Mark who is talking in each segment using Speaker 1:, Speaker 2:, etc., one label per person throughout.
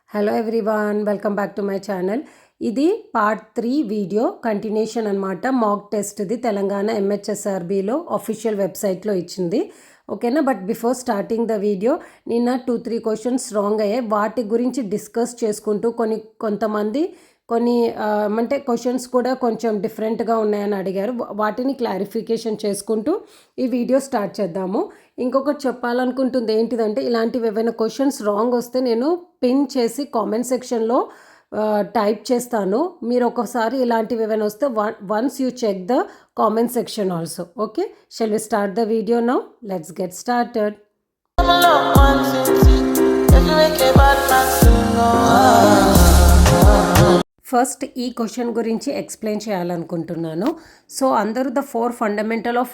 Speaker 1: Hello everyone, welcome back to my channel. ఇది part 3 video continuation అనమాట. మాక్ టెస్ట్ది Telangana MHSRBలో official వెబ్సైట్లో ఇచ్చింది. ఓకేనా. But before starting the video నిన్న 2-3 క్వశ్చన్స్ రాంగ్ అయ్యాయి. వాటి గురించి డిస్కస్ చేసుకుంటూ కొంతమంది అంటే క్వశ్చన్స్ కూడా కొంచెం డిఫరెంట్గా ఉన్నాయని అడిగారు. వాటిని క్లారిఫికేషన్ చేసుకుంటూ ఈ వీడియో స్టార్ట్ చేద్దాము. ఇంకొకటి చెప్పాలనుకుంటుంది ఏంటిదంటే, ఇలాంటివి ఏవైనా క్వశ్చన్స్ రాంగ్ వస్తే నేను పిన్ చేసి కామెంట్ సెక్షన్లో టైప్ చేస్తాను. మీరు ఒకసారి ఇలాంటివి ఏమైనా వస్తే once you check the comment section also. Okay, shall we start the video now. Let's get started. First ఈ క్వశ్చన్ గురించి ఎక్స్ప్లెయిన్ చేయాలనుకుంటున్నాను. సో అందరూ the 4 fundamental of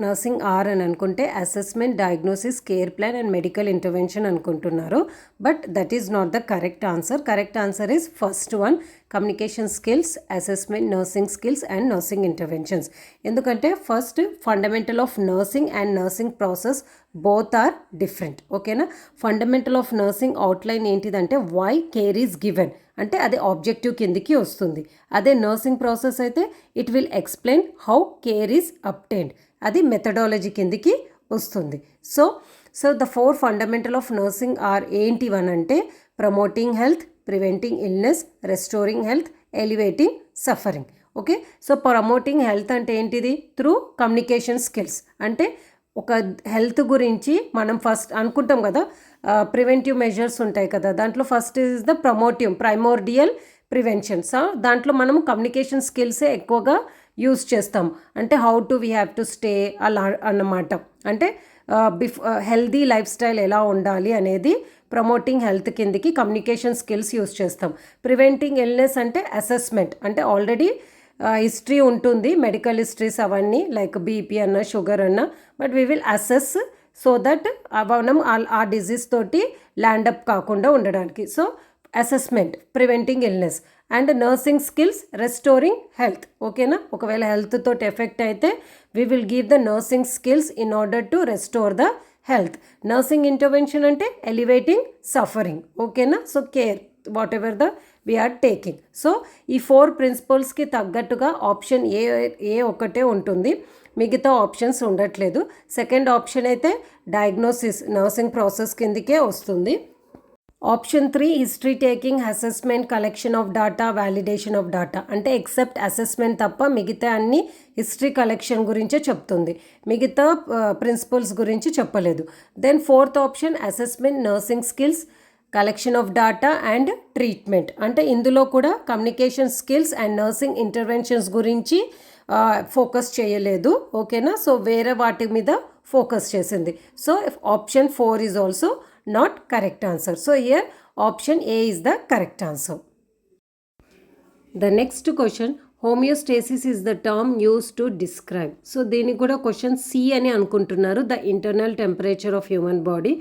Speaker 1: nursing are అని అనుకుంటే assessment, diagnosis, care plan and medical intervention అనుకుంటున్నారు. But that is not the correct answer. Correct answer is first one, communication skills, assessment, nursing skills and nursing interventions. ఎందుకంటే first fundamental of nursing and nursing process both are different. ఓకేనా. Fundamental of nursing outline ఏంటిదంటే why care is given, అంటే అది objective కిందికి వస్తుంది. అదే nursing process అయితే it will explain how care is obtained, అది మెథడాలజీ కిందికి వస్తుంది. So the 4 fundamental of nursing are ఏంటివనంటే promoting health, preventing illness, restoring health, elevating suffering. Okay. So promoting health అంటే ఏంటిది? Through communication skills. అంటే ఒక health గురించి మనం ఫస్ట్ అనుకుంటాం కదా, ప్రివెంటివ్ మెజర్స్ ఉంటాయి కదా, దాంట్లో first is the primordial prevention. So దాంట్లో మనం కమ్యూనికేషన్ స్కిల్సే ఎక్కువగా యూజ్ చేస్తాం. అంటే how to we have to stay అలా అన్నమాట. అంటే హెల్దీ లైఫ్ స్టైల్ ఎలా ఉండాలి అనేది ప్రమోటింగ్ హెల్త్ కిందికి కమ్యూనికేషన్ స్కిల్స్ యూజ్ చేస్తాం. ప్రివెంటింగ్ ఇల్నెస్ అంటే అసెస్మెంట్, అంటే ఆల్రెడీ హిస్టరీ ఉంటుంది, మెడికల్ హిస్టరీస్ అవన్నీ, లైక్ బీపీ అన్న, షుగర్ అన్న, but we will assess so that మనం ఆ డిజీజ్ తోటి ల్యాండప్ కాకుండా ఉండడానికి. So assessment, preventing illness. And nursing skills, restoring health. ఓకేనా. ఒకవేళ హెల్త్ తోటి ఎఫెక్ట్ అయితే we will give the nursing skills in order to restore the health. Nursing intervention అంటే ఎలివేటింగ్ సఫరింగ్. ఓకేనా. So care whatever the we're taking. So ఈ 4 ప్రిన్సిపల్స్కి తగ్గట్టుగా option A ఒకటే ఉంటుంది, మిగతా ఆప్షన్స్ ఉండట్లేదు. సెకండ్ ఆప్షన్ అయితే డయాగ్నోసిస్, నర్సింగ్ ప్రాసెస్ కిందకే వస్తుంది. Option 3 history taking, assessment, collection of data, validation of data. అంటే ఎక్సెప్ట్ అసెస్మెంట్ తప్ప మిగతా అన్ని హిస్టరీ కలెక్షన్ గురించే చెప్తుంది, మిగతా ప్రిన్సిపల్స్ గురించి చెప్పలేదు. Then fourth option assessment, nursing skills, collection of data and treatment. అంటే ఇందులో కూడా communication skills and nursing interventions గురించి ఫోకస్ చేయలేదు. ఓకేనా. సో వేరే వాటి మీద ఫోకస్ చేసింది. So option 4 is also not correct answer. So here option A is the correct answer. The next question, homeostasis is the term use to describe. So దీనికి కూడా question C అని అనుకుంటున్నారు, the internal temperature of human body.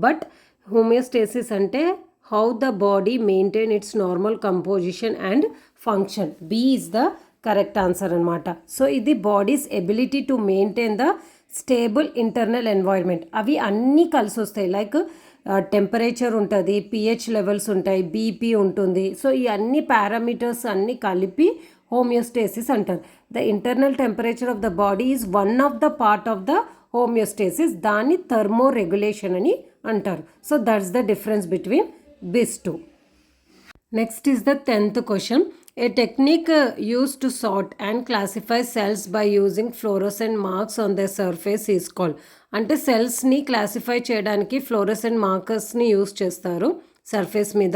Speaker 1: But homeostasis అంటే how the body maintain its normal composition and function. B is the correct answer అనమాట. So ఇది body's ability to maintain the stable internal environment. అవి అన్నీ కలిసి వస్తాయి. Like temperature ఉంటుంది, pH levels ఉంటాయి, BP ఉంటుంది. సో ఈ అన్ని పారామీటర్స్ అన్నీ కలిపి హోమియోస్టేసిస్ అంటారు. The internal temperature of the body is one of the part of the homeostasis. దాన్ని థర్మో రెగ్యులేషన్ అని అంటారు. So that's the difference between this two. Next is the 10th question. A technique used to sort and classify cells by using fluorescent marks on their surface is called. అంటే సెల్స్ని classify చేయడానికి fluorescent మార్కర్స్ని use చేస్తారు surface మీద.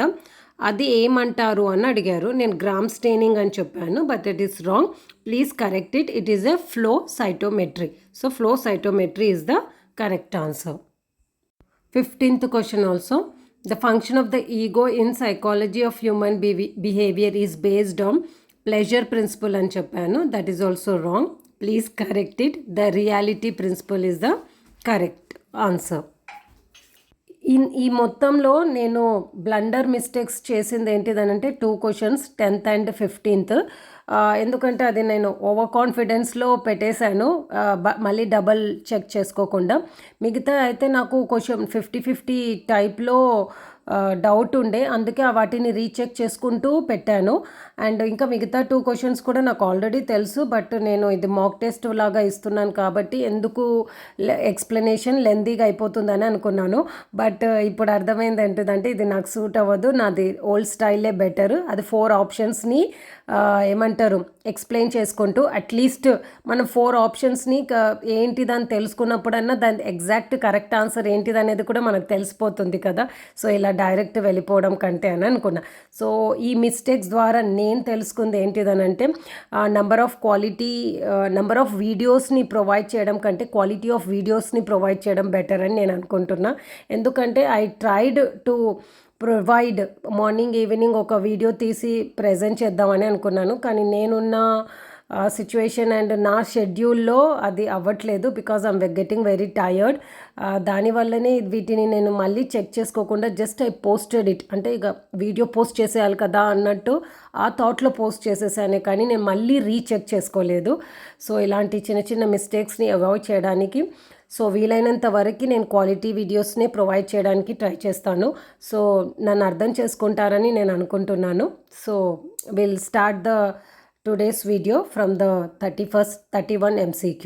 Speaker 1: అది ఏమంటారు అని అడిగారు. నేను gram staining అని చెప్పాను, but it is wrong. Please correct it. It is a flow cytometry. So flow cytometry is the correct answer. 15th question also. The function of the ego in psychology of human behavior is based on pleasure principle అని చెప్పాను. That is also wrong. Please correct it. The reality principle is the correct answer. ఈ మొత్తంలో నేను blunder mistakes చేసింది ఏంటిదనంటే 2 questions, 10th and 15th. ఎందుకంటే అది నేను over కాన్ఫిడెన్స్లో పెట్టేశాను, మళ్ళీ డబల్ చెక్ చేసుకోకుండా. మిగతా అయితే నాకు క్వశ్చన్ 50-50 టైప్లో డౌట్ ఉండే, అందుకే వాటిని రీచెక్ చేసుకుంటూ పెట్టాను. అండ్ ఇంకా మిగతా 2 క్వశ్చన్స్ కూడా నాకు ఆల్రెడీ తెలుసు, బట్ నేను ఇది మాక్ టెస్ట్ లాగా ఇస్తున్నాను కాబట్టి ఎందుకు ఎక్స్ప్లెనేషన్ లెందీగా అయిపోతుందని అనుకున్నాను. బట్ ఇప్పుడు అర్థమైంది ఏంటిదంటే ఇది నాకు సూట్ అవ్వదు, నాది ఓల్డ్ స్టైలే బెటర్. అది 4 ఆప్షన్స్ని ఏమంటారు ఎక్స్ప్లెయిన్ చేసుకుంటూ అట్లీస్ట్ మనం 4 ఆప్షన్స్ని ఏంటిదని తెలుసుకున్నప్పుడన్నా దాని ఎగ్జాక్ట్ కరెక్ట్ ఆన్సర్ ఏంటిది అనేది కూడా మనకు తెలిసిపోతుంది కదా. సో ఇలా డైరెక్ట్ వెళ్ళిపోవడం కంటే అని అనుకున్నా. సో ఈ మిస్టేక్స్ ద్వారా నేను తెలుసుకుంది ఏంటిదనంటే నంబర్ ఆఫ్ వీడియోస్ని ప్రొవైడ్ చేయడం కంటే క్వాలిటీ ఆఫ్ వీడియోస్ని ప్రొవైడ్ చేయడం బెటర్ అని నేను అనుకుంటున్నా. ఎందుకంటే I tried to provide morning evening ఒక వీడియో తీసి ప్రజెంట్ చేద్దామని అనుకున్నాను, కానీ నేనున్న సిచ్యువేషన్ అండ్ నా షెడ్యూల్లో అది అవ్వట్లేదు because I'm getting very tired. దానివల్లనే వీటిని నేను మళ్ళీ చెక్ చేసుకోకుండా జస్ట్ ఐ పోస్టెడ్ ఇట్, అంటే ఇక వీడియో పోస్ట్ చేసేయాలి కదా అన్నట్టు ఆ థాట్లో పోస్ట్ చేసేసానే, కానీ నేను మళ్ళీ రీచెక్ చేసుకోలేదు. సో ఇలాంటి చిన్న చిన్న మిస్టేక్స్ని అవాయిడ్ చేయడానికి సో వీలైనంత వరకు నేను క్వాలిటీ వీడియోస్ని ప్రొవైడ్ చేయడానికి ట్రై చేస్తాను. సో నన్ను అర్థం చేసుకుంటారని నేను అనుకుంటున్నాను. So will start the today's video from the 31 MCQ.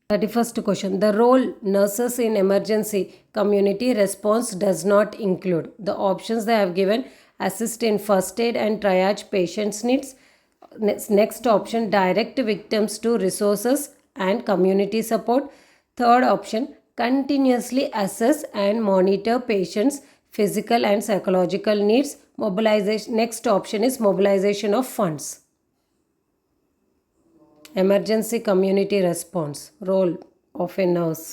Speaker 1: 31st question. The role nurses in emergency community response does not include. The options they have given: assist in first aid and triage patients' needs. Next option: direct victims to resources and community support. Third option: continuously assess and monitor patients' physical and psychological needs. Mobilization. Next option is mobilization of funds. Emergency community response, role of a nurse.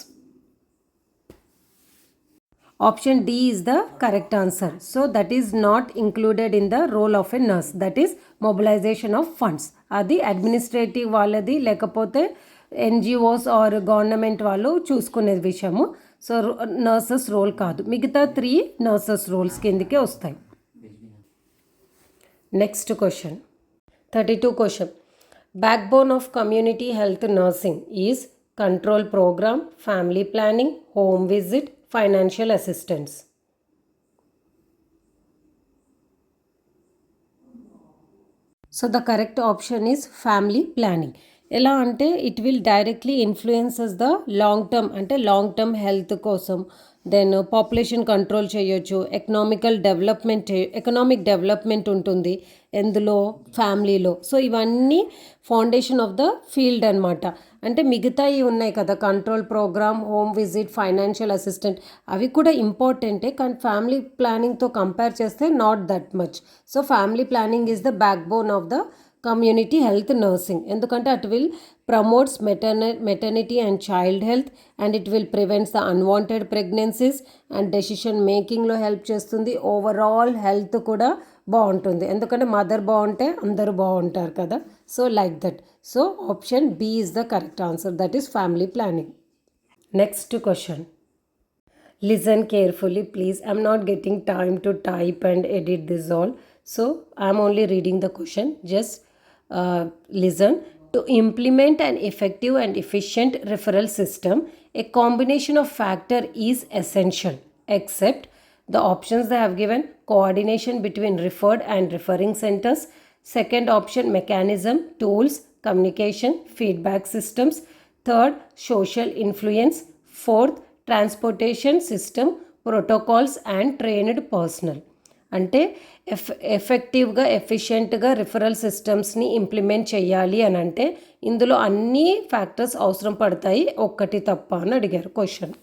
Speaker 1: Option D is the correct answer. So that is not included in the role of a nurse. That is mobilization of funds. అది administrative వాళ్ళది, లేకపోతే NGOs are government వాళ్ళు చూసుకునే విషయము. So nurses role కాదు. మిగతా 3 nurses roles కిందకే వస్తాయి. Next question 32 question. Backbone of community health nursing is control program, family planning, home visit, financial assistance. So the correct option is family planning. ఎలా అంటే it will directly influences the long term health కోసం, then population control చేయొచ్చు, economic development ఉంటుంది ఎందులో, ఫ్యామిలీలో. So ఇవన్నీ foundation of the field అనమాట. అంటే మిగతాయి ఉన్నాయి కదా, control program, home visit, financial assistant, అవి కూడా ఇంపార్టెంటే, కానీ ఫ్యామిలీ ప్లానింగ్తో కంపేర్ చేస్తే not that much. So family planning is the backbone of the community health nursing. ఎందుకంటే it will promotes maternity and child health, and it will prevents the unwanted pregnancies and decision మేకింగ్లో help చేస్తుంది. Overall health కూడా బాగుంటుంది, ఎందుకంటే mother బాగుంటే అందరూ బాగుంటారు కదా. So like that. So option B is the correct answer, that is family planning. Next question. Listen carefully please. I'm not getting time to type and edit this all. So I'm only reading the question. Just listen. To implement an effective and efficient referral system, a combination of factor is essential, except the options they have given: coordination between referred and referring centers. Second option, mechanism, tools, communication, feedback systems. Third, social influence. Fourth, transportation system, protocols and trained personal. అంటే ఎఫెక్టివ్గా ఎఫిషియెంట్గా referral సిస్టమ్స్ని implement చేయాలి అని అంటే ఇందులో అన్ని factors అవసరం పడతాయి, ఒక్కటి తప్ప అని అడిగారు question.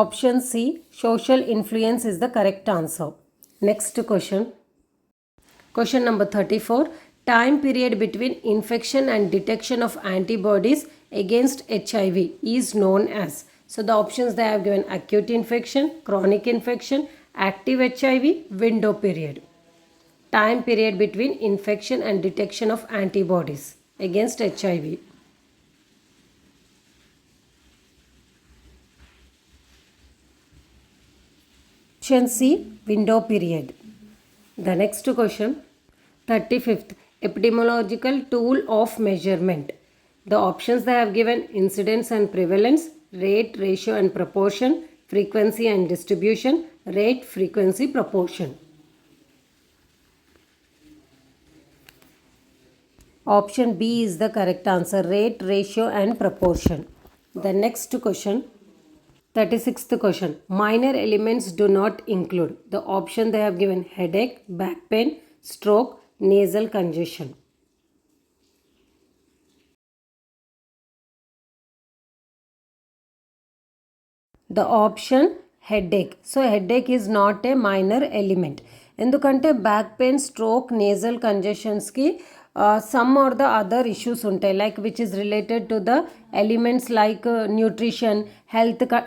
Speaker 1: Option C, social influence is the correct answer. Next question. Question number 34. Time period between infection and detection of antibodies against HIV is known as. So the options they have given: acute infection, chronic infection, active HIV, window period. Time period between infection and detection of antibodies against HIV. Option C, window period. The next question, 35th. Epidemiological tool of measurement. The options they have given: incidence and prevalence, rate, ratio and proportion, frequency and distribution, rate, frequency, proportion. Option B is the correct answer, rate, ratio and proportion. The next question, 36th question. Minor elements do not include. The option they have given: headache, back pain, stroke, nasal congestion. The option headache. So headache is not a minor element. ఎందుకంటే back pain, stroke, nasal కంజెషన్స్కి some are the other issues ఉంటాయి, like which is related to the elements like nutrition,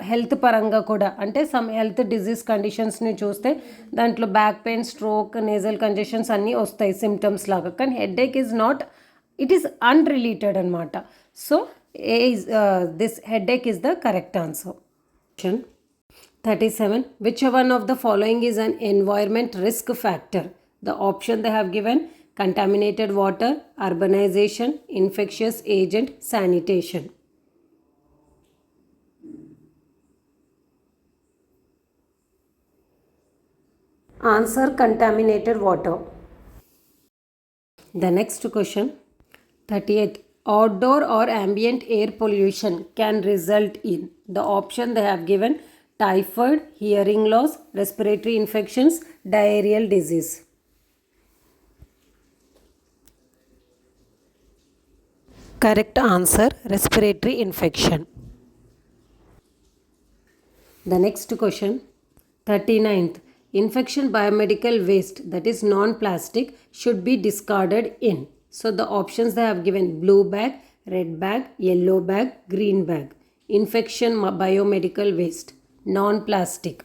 Speaker 1: health పరంగా కూడా, అంటే some health disease కండిషన్స్ని చూస్తే దాంట్లో back pain, stroke, nasal congestions అన్నీ వస్తాయి సిమ్టమ్స్ లాగా. కానీ headache is not, it is unrelated అనమాట. So this headache is the correct answer. 37. Which one of the following is an environment risk factor? The option they have given: contaminated water, urbanization, infectious agent, sanitation. Answer: contaminated water. The next question, 38. Outdoor or ambient air pollution can result in. The option they have given: typhoid, hearing loss, respiratory infections, diarrheal disease. Correct answer: respiratory infection. The next question, 39th. Infection biomedical waste, that is non-plastic, should be discarded in. So the options they have given: blue bag, red bag, yellow bag, green bag. Infection biomedical waste, non-plastic.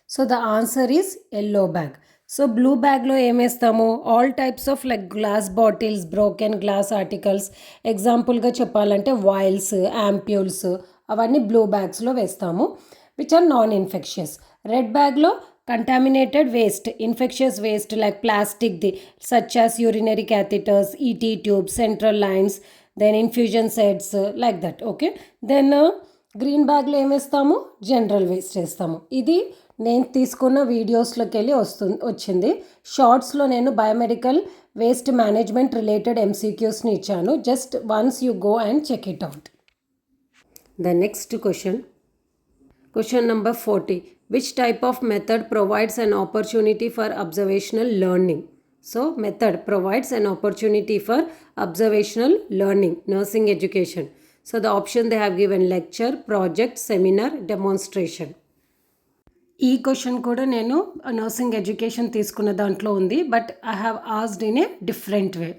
Speaker 1: So the answer is yellow bag. So blue బ్యాగ్లో ఏమేస్తాము? All types of like glass bottles, broken glass articles, ఎగ్జాంపుల్గా చెప్పాలంటే vials, ampoules, అవన్నీ blue బ్యాగ్స్లో వేస్తాము, which are non infectious. Red బ్యాగ్లో contaminated waste, infectious waste like plastic, such as urinary catheters, ET tubes, central lines, then infusion sets, like that. Okay, then green బ్యాగ్లో ఏమేస్తాము? General waste వేస్తాము. ఇది నేను తీసుకున్న వీడియోస్లోకి వెళ్ళి వచ్చింది. షార్ట్స్లో నేను బయోమెడికల్ వేస్ట్ మేనేజ్మెంట్ రిలేటెడ్ ఎంసీక్యూస్ని ఇచ్చాను. Just once you go and check it out. The next question, question number 40. Which type of method provides an opportunity for observational learning? So method provides an opportunity for observational learning, nursing education. So the option they have given: lecture, project, seminar, demonstration. ఈ question కూడా నేను nursing education తీసుకున్న దాంట్లో ఉంది, but I have asked in a different way.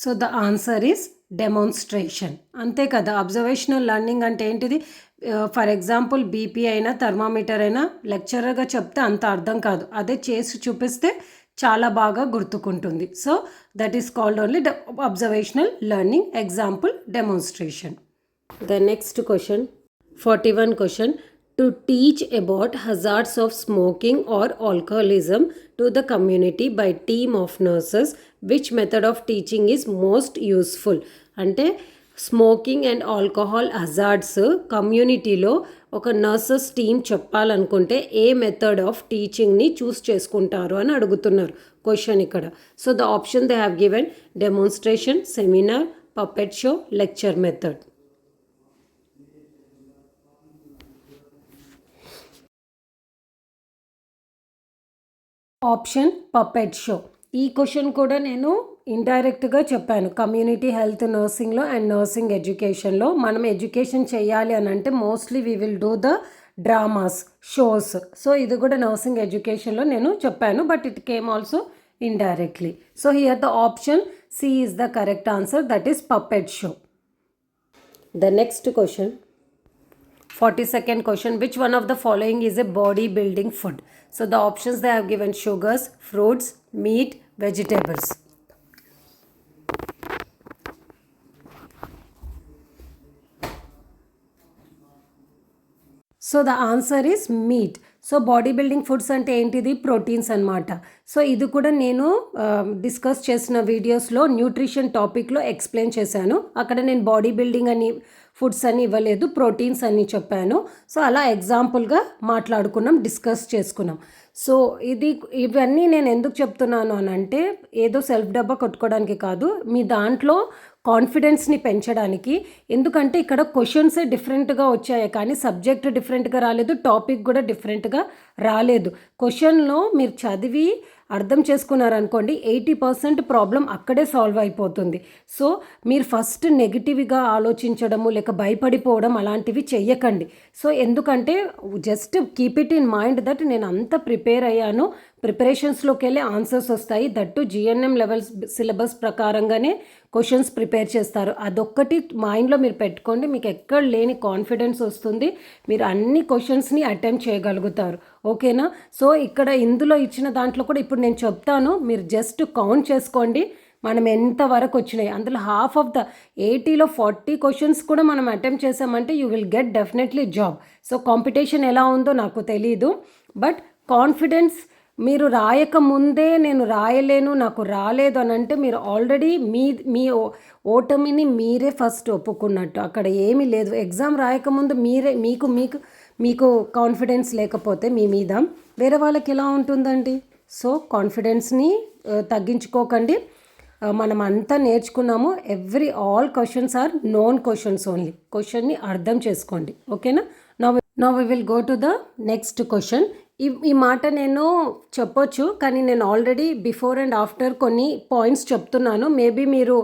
Speaker 1: So the answer is demonstration. అంతే కదా, observational learning అంటే ఏంటిది? ఫర్ ఎగ్జాంపుల్ బీపీ అయినా, థర్మామీటర్ అయినా లెక్చరర్గా చెప్తే అంత అర్థం కాదు, అదే చేసి చూపిస్తే చాలా బాగా గుర్తుకుంటుంది. So that is called only observational learning. Example demonstration. The next question, 41 question. To teach about hazards of smoking or alcoholism to the community by team of nurses, which method of teaching is most useful? అంటే smoking and alcohol hazards కమ్యూనిటీలో ఒక nurses team చెప్పాలనుకుంటే ఏ method of టీచింగ్ని చూస్ చేసుకుంటారు అని అడుగుతున్నారు question ఇక్కడ. So the option they have given: demonstration, seminar, puppet show, lecture method. Option puppet show. ఈ question కూడా నేను ఇండైరెక్ట్గా చెప్పాను. కమ్యూనిటీ హెల్త్ నర్సింగ్లో అండ్ నర్సింగ్ ఎడ్యుకేషన్లో మనం ఎడ్యుకేషన్ చేయాలి అని అంటే mostly we will do the dramas, shows. So ఇది కూడా నర్సింగ్ ఎడ్యుకేషన్లో నేను చెప్పాను, but it came also indirectly. So here the option C is the correct answer, that is puppet show. The next question, 42nd question. Which one of the following is a body building food? So the options they have given: sugars, fruits, meat, vegetables. So the answer is meet. So body building foods అంటే ఏంటిది? Proteins అనమాట. So ఇది కూడా నేను discuss చేసిన వీడియోస్లో nutrition టాపిక్లో explain చేశాను. అక్కడ నేను బాడీ బిల్డింగ్ అని ఫుడ్స్ అని ఇవ్వలేదు, ప్రోటీన్స్ అని చెప్పాను. సో అలా ఎగ్జాంపుల్గా మాట్లాడుకున్నాం, డిస్కస్ చేసుకున్నాం. సో ఇవన్నీ నేను ఎందుకు చెప్తున్నాను అని అంటే ఏదో సెల్ఫ్ డబ్బా కొట్టుకోవడానికి కాదు, మీ దాంట్లో కాన్ఫిడెన్స్ని పెంచడానికి. ఎందుకంటే ఇక్కడ క్వశ్చన్సే డిఫరెంట్గా వచ్చాయి కానీ సబ్జెక్ట్ డిఫరెంట్గా రాలేదు, టాపిక్ కూడా డిఫరెంట్గా రాలేదు. క్వశ్చన్లో మీరు చదివి అర్థం చేసుకున్నారనుకోండి 80% ప్రాబ్లం అక్కడే సాల్వ్ అయిపోతుంది. సో మీరు ఫస్ట్ నెగిటివ్గా ఆలోచించడము లేక భయపడిపోవడం అలాంటివి చెయ్యకండి. సో ఎందుకంటే just keep it in mind that నేను అంత ప్రిపేర్ అయ్యాను, ప్రిపరేషన్స్లోకి వెళ్ళి ఆన్సర్స్ వస్తాయి. దట్టు జిఎన్ఎం లెవెల్స్ సిలబస్ ప్రకారంగానే క్వశ్చన్స్ ప్రిపేర్ చేస్తారు. అదొక్కటి మైండ్లో మీరు పెట్టుకోండి, మీకు ఎక్కడ లేని కాన్ఫిడెన్స్ వస్తుంది, మీరు అన్ని క్వశ్చన్స్ని అటెంప్ట్ చేయగలుగుతారు. ఓకేనా? సో ఇక్కడ ఇందులో ఇచ్చిన దాంట్లో కూడా ఇప్పుడు నేను చెప్తాను, మీరు జస్ట్ కౌంట్ చేసుకోండి మనం ఎంతవరకు వచ్చినాయి. అందులో హాఫ్ ఆఫ్ ద 80లో 40 క్వశ్చన్స్ కూడా మనం అటెంప్ట్ చేసామంటే you will get definitely job. So competition ఎలా ఉందో నాకు తెలీదు, బట్ కాన్ఫిడెన్స్ మీరు రాయకముందే నేను రాయలేను, నాకు రాలేదు అని అంటే మీరు ఆల్రెడీ మీ ఓటమిని మీరే ఫస్ట్ ఒప్పుకున్నట్టు. అక్కడ ఏమీ లేదు. ఎగ్జామ్ రాయకముందు మీరే మీకు కాన్ఫిడెన్స్ లేకపోతే మీ మీద వేరే వాళ్ళకి ఎలా ఉంటుందండి? సో కాన్ఫిడెన్స్ని తగ్గించుకోకండి. మనం అంతా నేర్చుకున్నాము. All questions are known questions only. క్వశ్చన్ని అర్థం చేసుకోండి. ఓకేనా? Now we will go to the next question. ఈ మాట నేను చెప్పొచ్చు కానీ నేను ఆల్రెడీ బిఫోర్ అండ్ ఆఫ్టర్ కొన్ని పాయింట్స్ చెప్తున్నాను. మేబీ మీరు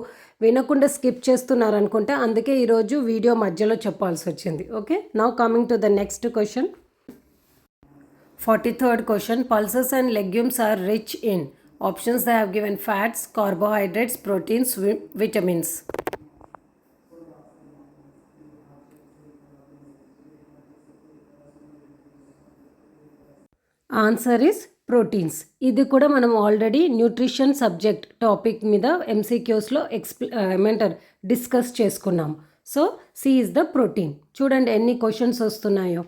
Speaker 1: వినకుండా స్కిప్ చేస్తున్నారు అనుకుంటే, అందుకే ఈరోజు వీడియో మధ్యలో చెప్పాల్సి వచ్చింది. Okay, now coming to the next question. 43rd question. Pulses and legumes are rich in. Options they have given: fats, carbohydrates, proteins, vitamins. Answer is proteins. ఇది కూడా మనం ఆల్రెడీ న్యూట్రిషన్ సబ్జెక్ట్ టాపిక్ మీద ఎంసీక్యూస్లో ఏమంటారు discuss చేసుకున్నాం. So C is the protein. చూడండి ఎన్ని questions వస్తున్నాయో.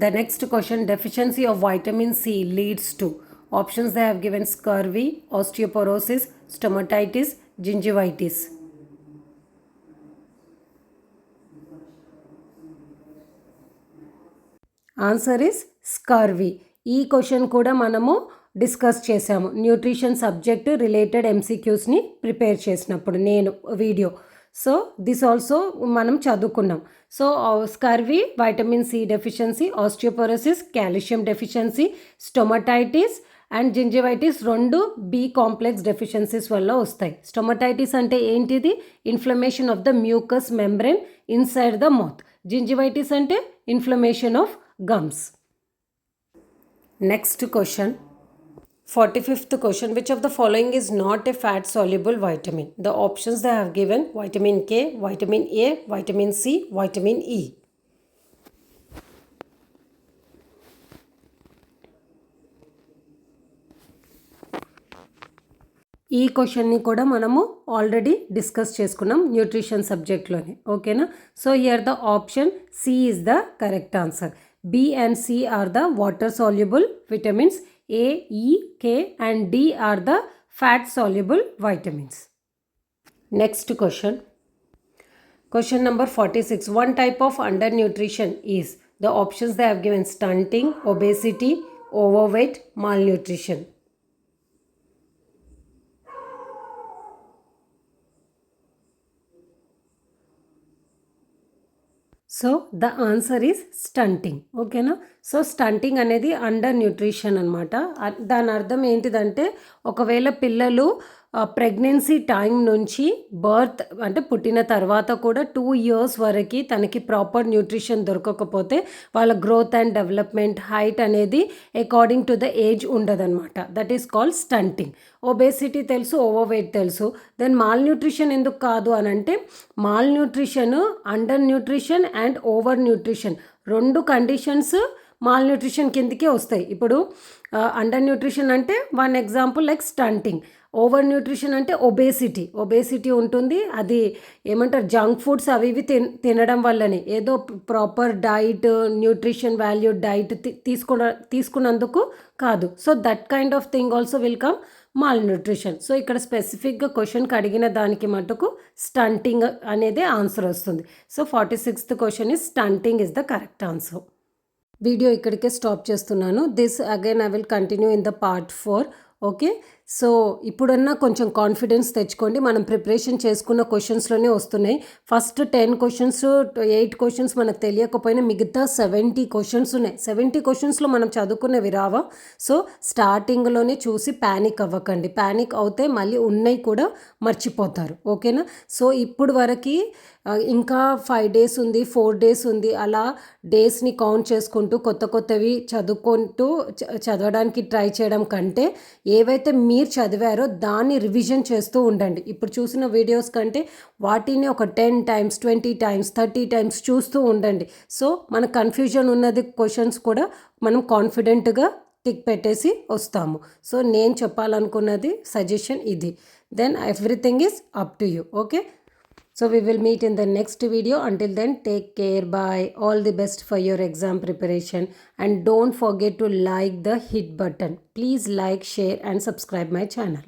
Speaker 1: The next question. Deficiency of vitamin C leads to. Options they have given: scurvy, osteoporosis, stomatitis, gingivitis. Answer is scurvy. ఈ question కూడా మనము discuss చేసాము న్యూట్రిషన్ సబ్జెక్ట్ రిలేటెడ్ ఎంసీక్యూస్ని prepare చేసినప్పుడు నేను వీడియో. సో దిస్ ఆల్సో మనం చదువుకున్నాం. So scurvy vitamin C deficiency, osteoporosis calcium deficiency, stomatitis and gingivitis రెండు బి కాంప్లెక్స్ డెఫిషియన్సీస్ వల్ల వస్తాయి. స్టొమటైటిస్ అంటే ఏంటిది? Inflammation of the mucous membrane inside the mouth. Gingivitis అంటే inflammation of gums. Next question. 45th question. Which of the following is not a fat soluble vitamin? The options they have given: vitamin K, vitamin A, vitamin C, vitamin E. ఈ క్వశ్చన్ని కూడా మనము already discuss చేసుకున్నాం nutrition సబ్జెక్ట్లోనే. ఓకేనా? So here the option C is the correct answer. B and C are the water soluble vitamins. A, E, K and D are the fat soluble vitamins. Next question. Question number 46. One type of undernutrition is. The options they have given: stunting, obesity, overweight, malnutrition. So the answer is stunting. ఓకేనా? So stunting అనేది under nutrition అనమాట. దాని అర్థం ఏంటిదంటే ఒకవేళ పిల్లలు pregnancy time నుంచి birth అంటే పుట్టిన తర్వాత కూడా 2 years వరకు తనకి ప్రాపర్ న్యూట్రిషన్ దొరకకపోతే వాళ్ళ గ్రోత్ అండ్ డెవలప్మెంట్ హైట్ అనేది అకార్డింగ్ టు ద ఏజ్ ఉండదన్నమాట. That is called stunting. Obesity తెలుసు, ఓవర్ వెయిట్ తెలుసు. దెన్ మాల్ న్యూట్రిషన్ ఎందుకు కాదు అని అంటే mall nutrition, under nutrition and over nutrition రెండు కండిషన్స్ మాల్ న్యూట్రిషన్ కిందకే వస్తాయి. ఇప్పుడు అండర్ న్యూట్రిషన్ అంటే one example like stunting. Over nutrition అంటే ఒబేసిటీ ఉంటుంది. అది ఏమంటారు, జంక్ ఫుడ్స్ అవి ఇవి తినడం వల్లనే, ఏదో proper diet, nutrition value diet తీసుకున్నందుకు కాదు. So that kind of thing also will come mall nutrition. So ఇక్కడ స్పెసిఫిక్గా క్వశ్చన్కి అడిగిన దానికి మటుకు స్టంటింగ్ అనేది ఆన్సర్ వస్తుంది. So 46th question is stunting is the correct answer. Video ఇక్కడికే స్టాప్ చేస్తున్నాను. This again I will continue in the part 4. Okay, so ఇప్పుడన్నా కొంచెం కాన్ఫిడెన్స్ తెచ్చుకోండి. మనం ప్రిపరేషన్ చేసుకున్న క్వశ్చన్స్లోనే వస్తున్నాయి. ఫస్ట్ 10 క్వశ్చన్స్ 8 క్వశ్చన్స్ మనకు తెలియకపోయినా మిగతా 70 క్వశ్చన్స్ ఉన్నాయి. 70 క్వశ్చన్స్లో మనం చదువుకునేవి రావా? సో స్టార్టింగ్లోనే చూసి ప్యానిక్ అవ్వకండి. ప్యానిక్ అవుతే మళ్ళీ ఉన్నాయి కూడా మర్చిపోతారు. ఓకేనా? సో ఇప్పుడు వరకు ఇంకా 5 days ఉంది, 4 days ఉంది, అలా డేస్ని కౌంట్ చేసుకుంటూ కొత్తవి చదువుకుంటూ చదవడానికి ట్రై చేయడం కంటే ఏవైతే మీరు చదివారో దాన్ని రివిజన్ చేస్తూ ఉండండి. ఇప్పుడు చూసిన వీడియోస్ కంటే వాటిని ఒక 10 times 20 times 30 times చూస్తూ ఉండండి. సో మన కన్ఫ్యూజన్ ఉన్నది క్వశ్చన్స్ కూడా మనం కాన్ఫిడెంట్గా టిక్ పెట్టేసి వస్తాము. సో నేను చెప్పాలనుకున్నది సజెషన్ ఇది. Then everything is up to you. Okay, so we will meet in the next video. Until then, take care. Bye. All the best for your exam preparation, and don't forget to like the hit button. Please like, share and subscribe my channel.